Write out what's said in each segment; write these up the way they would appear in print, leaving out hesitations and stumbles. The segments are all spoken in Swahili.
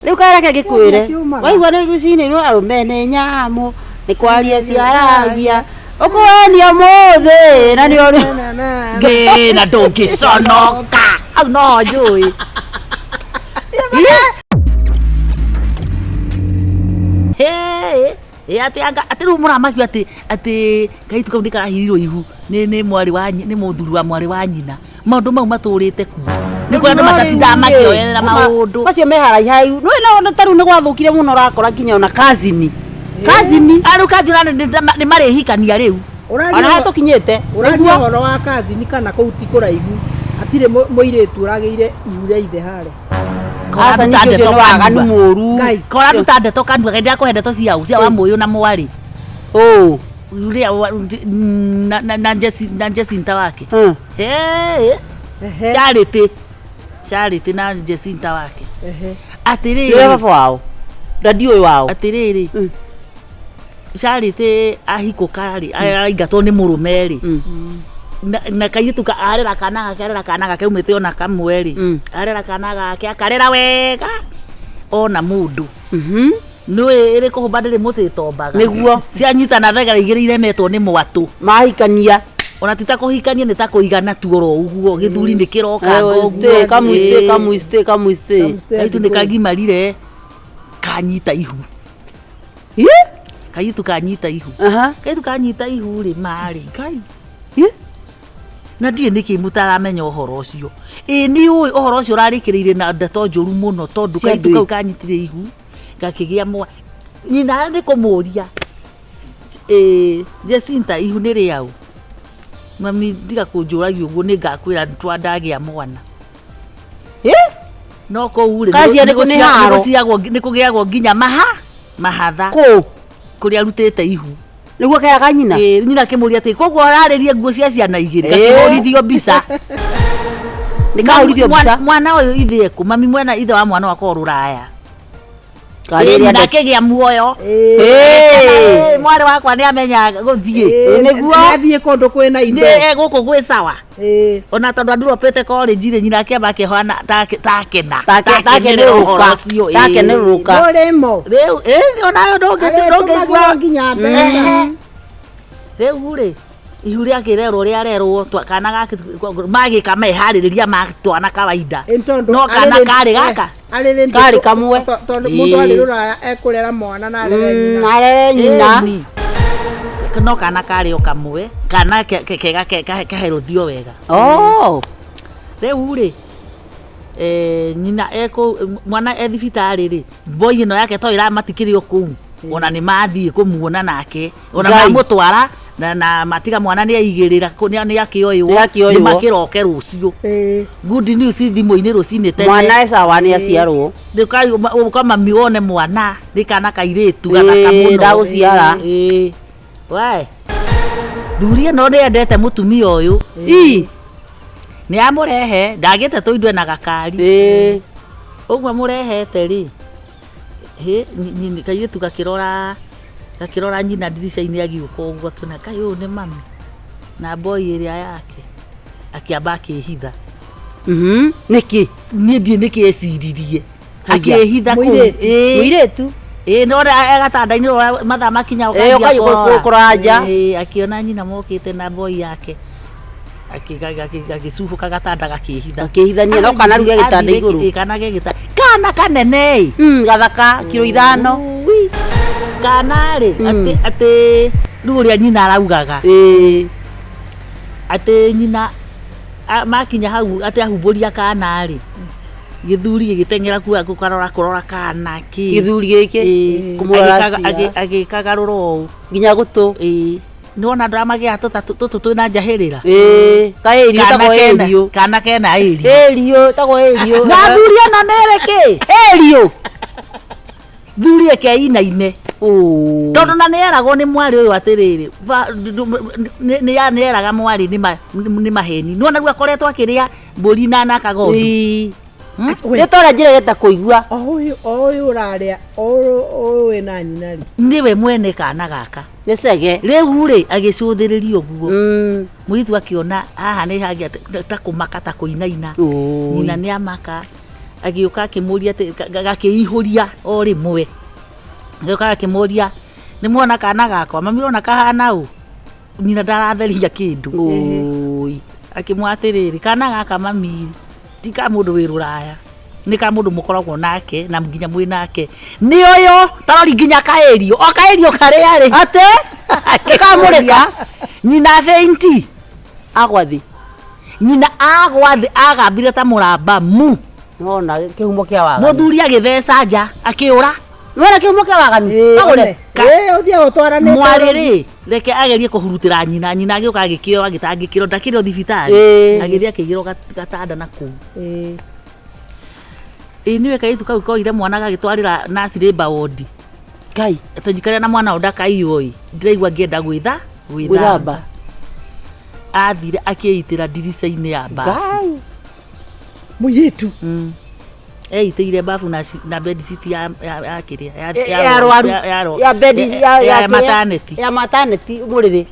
Riu kara ke gikwire waigua ni gucini no arumene nyamu ni kwaria ciaragia ukuenia mothe na ni ori na ndungiconoka au no njui ati ru muramaki ati kaitu kau ndikarahirirwo ihu ni mwari wa ni muthuri wa mwari wa nyina maundu mau maturite ku ni kwa andu matatinda makioerera maundu macio meharaihu no ina taru ni gwathukire muno rakora kinya ona kazini aru kazina ni marihikania riu ona hato kinyete uragua horo wa kazini kana kouti kuraihu atire muiritu urageire ihure ithe hare asa ni cio waganu muru kora tutandeto kandu genda ko hendeto cia wa muyu na mwari uria na Jacinta wake Charity na Jacinta wake atiriri baba wao radio wao atiriri Charity ahiko kari aingatwo ni murumeri na kaitu ka arera kana gake umete ona kamweri arera kana gake akarera wega ona mundu nwe ire ko badere muti tombaga niguo cianyitana thegera igirire metwo ni mwatu mahikania ona titakuhikania ni takuigana tuoro uguo githuri ni kiroka ngoguo kamuiste kaitu ni kagimarire kanyita ihu kaitu kanyita ihu kaitu kanyita ihu ri mari kai na ndie niki mutaramenya uhoro ucio ni uy uhoro ucio rarikirire na ndeto njuru muno tondu kaitu kau kanyitire ihu gakigia mwa nyina ndi kumuria Jacinta ihu ni riau mami ndiga kunjuragia uguo ni ngakwira twandagia mwana no ko ure ni kugiagwo nginya mahatha kuri arutete ihu niguo kera kanyina nyina kimuria ati koguo araririe nguo cia ciana igiri gakihorithio mbica nikahorithio mbica mwana uyu ithe ku mami mwena ithe wa mwana wako ruraya ndakigia muoyo mwari wakwa ni amenya guthie niguo athie kondu kwina indo guku gwi sawa ona tondu andu ropete college ri nyina kiamba kihana takeneruka oremo riu ona yo ndongeigua nginya mbere riu ri ihu ria kirerwo ria rerwo kana gaki magika mehaririria matwana kawaida no kana kari gaka kari kamwe tondu mundu ari ruraya ekurera mwana na arere nyina no kana kari o kamwe kana kega kaheruthio wega riu ri nyina eko mwana thibitari ri boy no yake to ira matikirio kuu ona ni mathie kumuona nake ona mamutwara na matiga mwana ni aigirira ni yakioyo ni makiroke rucio good news thimu-ini rucini tene mwana sawa ni aciarwo ndikai ukama mione mwana ndikana kairitu gathaka muno ndaguciara wai thuria no ndete mutumia uyu ni amurehe ndagite tuindwe na gakari ugwa murehete ri ni kairitu gakirora nyina ndirisha-ini agiuka uguo akiona kai uyu ni mami na boy iria yake akiamba akihitha niki ni ndie niki eciririe akihitha muiretu no gatanda-ini mathaa makinya kuraja akiona nyina mokite na boy yake akicuhuka gatanda gakihithania no kana ruge gitanda iguru kana gegita kana kanene gathaka kilo 5 kana ri ati ruria nyina araugaga ati nyina makinya hau ati ahumburia kana ri githuri gigitengera kuwa kurora kana ki githuri giki kumurora agikagaruro nginya gutu nona ndamagia tutu twina njahirira kaerio tago erio kana kena erio tago erio na thuria na nereke erio thuria ke ine tondu na neragwo ni mwari uyu atiriri ni neraga mwari ni maheni nona rua koretwo akiria mburi na nakagondi ni tora njire geta kuigua oyu uraria oyu na nyina ri niwe mwene kana gaka ni cege riu ri agicuthiriria uguo muithu akiona haha ni hagia ta kumaka ta kuinaina nyina ni amaka agĩũka akĩmũria gakĩihũria o rĩmwe agĩũka akĩmũria nĩ muona kana gakwa mami ona kahana ũũ nyina ndaratheria kĩndũ akĩmwatĩrĩrĩ kana gaka mami ti ka mũndũ wĩ Rũraya nĩ ka mũndũ mũkoragwo nake na nginya mwĩ nake nĩ ũyũ tarori nginya kaĩrio o kaĩrio karĩa rĩ ate kamũrĩka nyina feinti agwathi nyina agwathi agambire ta mũramba mu nona kĩhumo kĩa waganu mũthuri agĩtheca nja akĩũra nona kĩhumo kĩa waganu agũre ũthia ũtwaranĩte mwarĩrĩ reke agerie kũhurutĩra nyina agĩũka agĩkĩo agĩtangĩkĩro ndakĩrĩ thibitarĩ agĩthiĩ akĩigĩrwo gatanda na kũu nĩwe kairĩtu kau koire mwana gagĩtwarĩra nurse labor ward Ngai atanjikarĩa na mwana ndakaiyoi ndiraigua ngĩenda gwĩthamba athire akĩitĩra ndirica-inĩ ya bafu mũirĩtu eitĩire bafu na bed sheet ya kĩrĩa ya maternity ya maternity mũrĩrĩ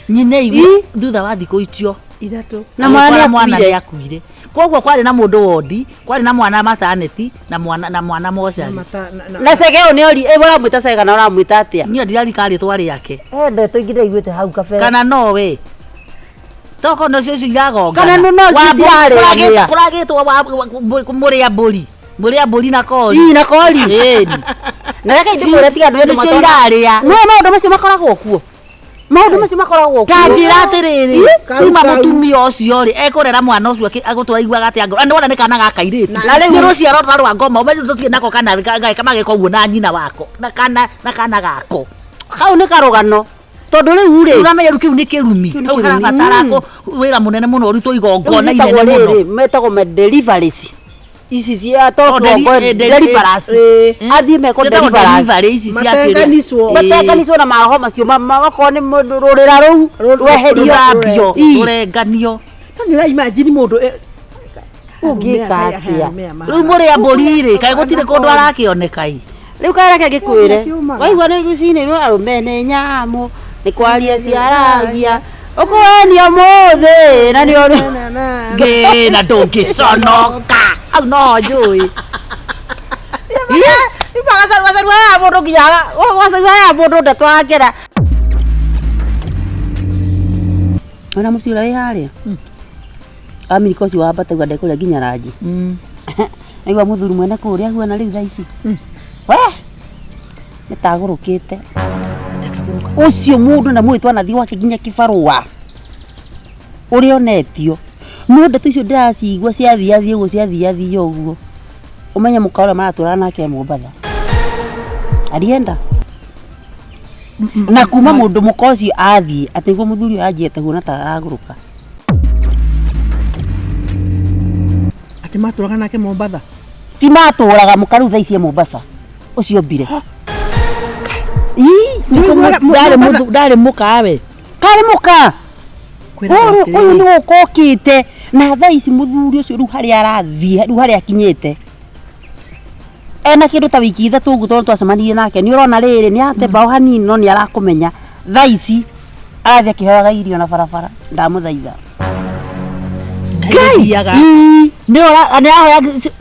nyina igũ thutha wa thikũ icio ithatũ na mwana nĩ akuire koguo kwarĩ na mũndũ wondi kwarĩ na mwana maternity na mwana mocarĩ na cege ũyũ nĩ ori ũramwĩta cega na ũramwĩta atĩa niĩ ndirarika rĩtwa rĩake ndeto ingĩ ndaiguĩte hau kabere kana nowe toko no cio iragonga kana no cirarĩa kũragĩtwo mũrĩa mbũri na kori na kori na reke ndĩmwĩre tiga andũ nĩcio irarĩa no maũndũ macio makoragwo kuo kanjĩra atĩrĩrĩ uma mũtumia ũcio rĩ ekũrera mwana ũcio agũtwaiguaga atĩa ngoro andũ ona nĩ kana gakairĩtu nĩ rũciaro ta rwa ngoma ũmenye tũtirĩ nako kana mageka ũguo na nyina wako na kana gako hau nĩ karũgano tondũ rĩu rĩ ũramenya rĩu kĩu nĩ kĩrumi hau harabatara wĩra mũnene mũno ũrutwo igongona inene mũno metagwo deliveries ici cia tondũ deliverance athiĩ meko deliverance ici cia kĩrĩa matekanĩswo na maroho macio magakorwo nĩ rũrĩra rũu rweherio rũrenganio nĩ imagine mũndũ ũngĩka atĩa rĩu mũrĩa mbũri rĩ kaĩ gũtirĩ kũndũ arakĩoneka rĩu kareke ngĩkwĩre waigua nĩ gũcinĩrwo arũme nĩ nyamũ nĩ kwaria ciaragia ũkwenio mũthĩ na nĩ ũrĩ na ndũngĩconoka au no njũĩ ibagacarwa ya mũndũ nginya wacarwa ya mũndũ ndatwakĩra ona mũciĩ ũrĩa wĩ harĩa Amerika ũcio wambataga ndekũrĩa nginya ranji naigua mũthuri mwene kũrĩa ahuana rĩu thaa ici nĩtagũrũkĩte ũcio mũndũ na mwĩtwa nathi wake nginya kĩbarũa ũrĩa onetio no ndeto icio ndĩracigua ciathiathia ũguo ũmenye mũka ũrĩa maratũra nake Mombatha arienda na kuma mũndũ mũka ũcio athiĩ atĩ nĩguo mũthuri ũyũ anjĩte huona ta aragũrũka atĩ matũraga nake Mombatha ti matũraga mũka rĩu thaa ici Mombasa ũcio mbire ndarĩ mũka we karĩ mũka ũyũ nĩ ũkokĩte na thaa ici mũthuri ũcio rĩu harĩa arathiĩ rĩu harĩa akinyĩte ena kĩndũ ta wiki ithatũ ũguo tondũ twacemanirie nake nĩ ũrona rĩrĩ nĩ atemba o hanini no nĩ arakũmenya thaa ici arathiĩ akĩhoyaga irio na barabara ndamũthaitha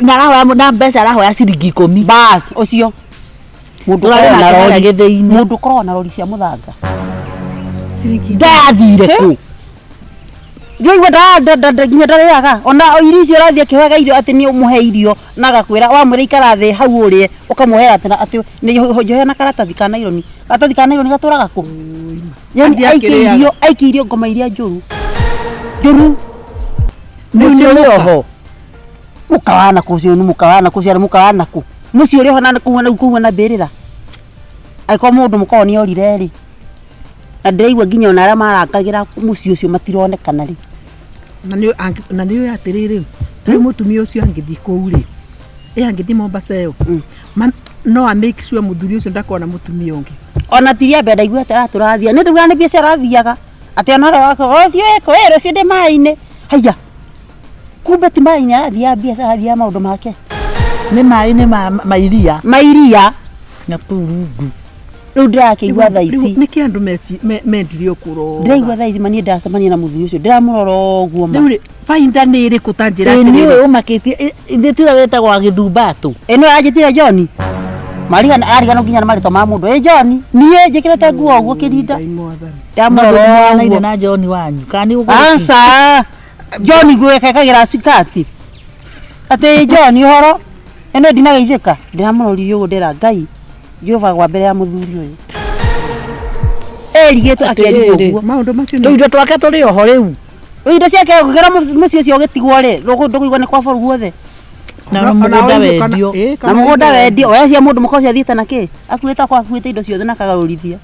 nĩarahoya na mbeca arahoya ciringi 10 basi ũcio mũndũ koragwo na rori cia mũthanga ndathire kũ Nginya ndarĩaga ona irio icio ũrathiĩ akĩhoyaga irio atĩ nĩ ũmũhe irio na agakwĩra wamwĩra ikara thĩ hau ũrĩe ũkamũhera atĩ nĩhoya na karatathi ka naironi gatũraga kũ yani aikia irio ngoma iria njũru mũcio ũrĩ oho mũkawana kũcio nĩ mũkawana kũ mũcio ũrĩ oho na kũhuana mbĩrĩra aĩkorwo mũndũ mũkorwo nĩ orire rĩ na ndĩraigua nginya ona arĩa marangagĩra mũciĩ ũcio matironekana rĩ na nĩ atĩrĩrĩ tarĩ mũtumia ũcio angĩthiĩ kũu rĩ angĩthiĩ Mombasa ĩyo no make sure mũthuri ũcio ndakona mũtumia ũngĩ ona tiria mbere ndaigua atĩ aratũrathia nĩ ndauga nĩ biacara athiaga atĩ ona wake ũthiĩ wĩkũ rũciũ ndĩ maĩ-inĩ haiya kumbe ti maĩ-inĩ arathiaga biacara athiaga maũndũ make nĩ maĩ-inĩ ma iria na kũu rungu riu ndirakiigua thaa ici niki andu mendire ukuro ndiraigua thaa ici manie ndacemania na muthuri ucio ndiramurora uguo ma riu fainda ni iri kutanjira ni we umakitie nditira wetagwa githumbatu eno ajitira John Maria arigano nginya na marito ma mundu John nie njikirete nguo uguo kirinda ndamurora na na John wanyu kani ugo ansa John gwekagira sukati ate John horo eno ndinageithika ndiramurori uguo ndira Ngai Jehova gwa mbere ya muthuri uyu erigete akeri uguo maundu macio tuindo twake turi oho riu indo ciake ngera mucio cio gitigwo ri ndukuigua ni kwa boru guothe na mugunda wendio na mugunda wendio oya cia mundu mukoci athiite na ki akuita kwa akuite indo ciothe na kagarurithia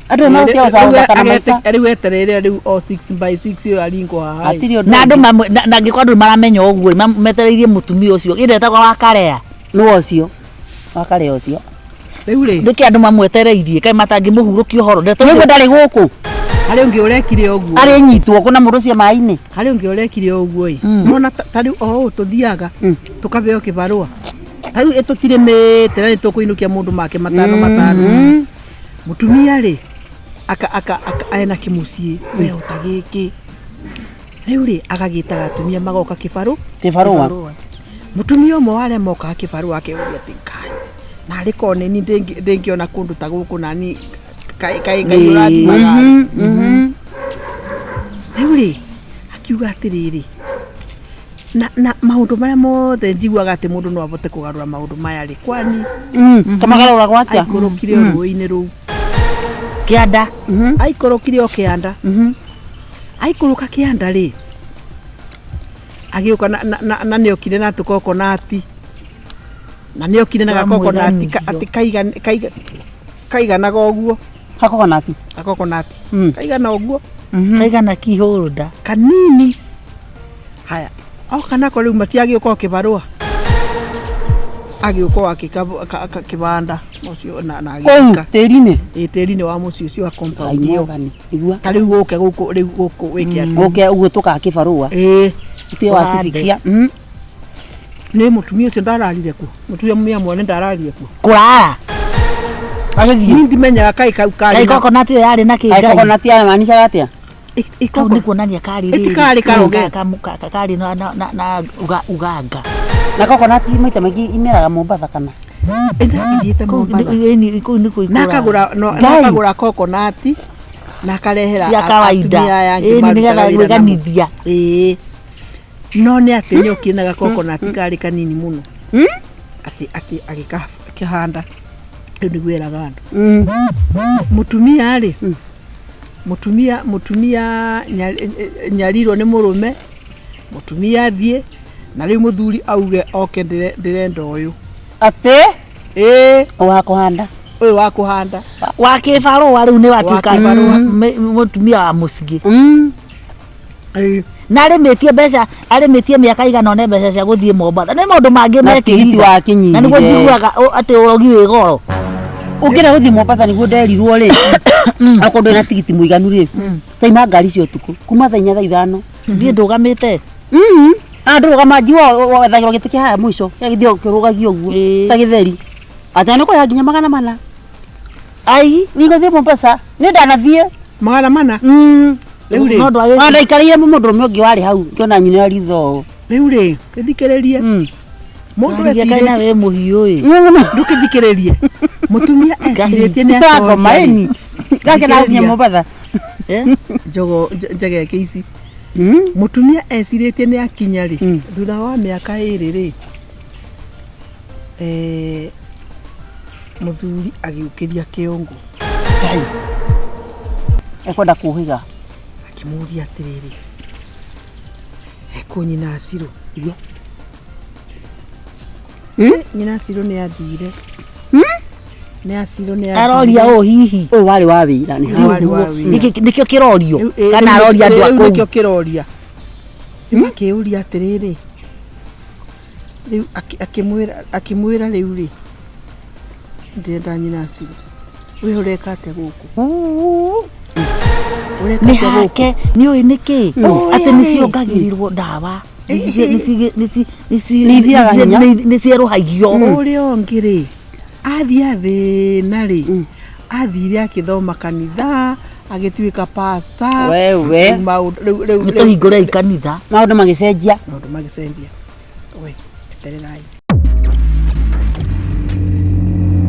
andu no cia ucaga kana maita riu eterere riu o 6x6 yo aringo haha atiri na andu na ngikwandu maramenya uguo metereirie mutumia ucio indetagwa wakarea no ucio wakarea ucio riu ri ndiki andu mamwetereirie kai matangimuhurukia uhoro niguo ndari guku hari ungi urekire uguo ari nyitwo kuna mundu cio mai-ini hari ungi urekire uguo i mona tari o tuthiaga tukabeo kibarua tari etutire mete na tukuinukia mundu make matano mutumia ri aka aena kimucie we utagiki riu ri agagitaga atumia magoka kibarua mutumia mo wale moka kibarua akiuria tinkai na riko ni ndingiona kundu ta guku nani kai urati magari riu akiuga atiriri na maundu maria mothe njiguaga ati mundu no avote kugarura maundu maya ri kwani kamagarura gwatya aikorokire ruini ru kianda aikorokire o kianda aikuruka kianda ri agiuka na niokire na tukokonati na niokire na gakokonati ati kaiganaga uguo hakokonati kaigana uguo kaigana kihurunda kanini haya au kana ko riu matiagiuka kibarua agiuka akibanda mucio na agika tiri-ini wa mucio cio compound yo igua kariu guke guku riu guku wikia guke uguo tuka kibarua tie wasifikia ni mutumia ucio ndararire ku mutumia mwene ndararire ku kurara agithie ndimenyaga kai kai kokonati yari na kingai kokonati ya maanisha atia ikau ni kuonania kari ri itikari karoge kari na uganga na kokonati maita maingi imeraga Mombasa kana ndakiriete Mombasa ni kuikura nakagura kokonati na karehera cia kawaida ni nigetha gwiganithia no ni ati ni ukinaga kokonati kari kanini muno ati agikahanda ndi gweraga andu mutumia ri mutumia nyariro ni murume mutumia thie na riu muthuri auge oke ndirenda uyu ate wa kuhanda uyu wa kuhanda wa kibarua riu ni watuika mutumia wa musigi na arimetie miaka igana one mbeca cia guthie Mombasa ni maundu mangi mekiriti wa kinyi na niguo njiguaga ati urogi wi goro ukira guthie Mombasa niguo nderirwo ri akondo na tigiti muiganu ri taima ngari cio tuku kuma thaa 4 thaa 5 ndie ndugamite andu rugamajiwa wethagirwo giti kia haya mwisho githio kirugagio uguo ta githeri atano kwa nginya 400 ai nigothie Mombasa ni ndanathie 400 riu ri anda ikarire mundu rume wari hau kiona nyina ritho riu ri githikiririe mundu esirite we muhiu ndukithikiririe mutumia esirite ni ako maeni gake na thie Mombasa jogo njage keisi mutumia esirite ni akinya ri thutha wa miaka iri ri muthuri agiukiria kiongo ekwenda kuhiga akimuria atiriri ekunyina Asiro nyina Asiro ni athire ni Asiro ni aroria o hihi o wari wa wira ni nikio kirorio kana aroria andu akuu nikio kiroria akiuria atiriri riu akimwira riu ri ndenda nyina Asiro we ureka atia guku ni hake ni oi niki ati ni ciongagirirwo ndawa ni cieruhagio uria ongiri athia thina ri athire akithoma kanitha agituika pastor wewe nitahingura ikanitha maundu magicenjia we tetererai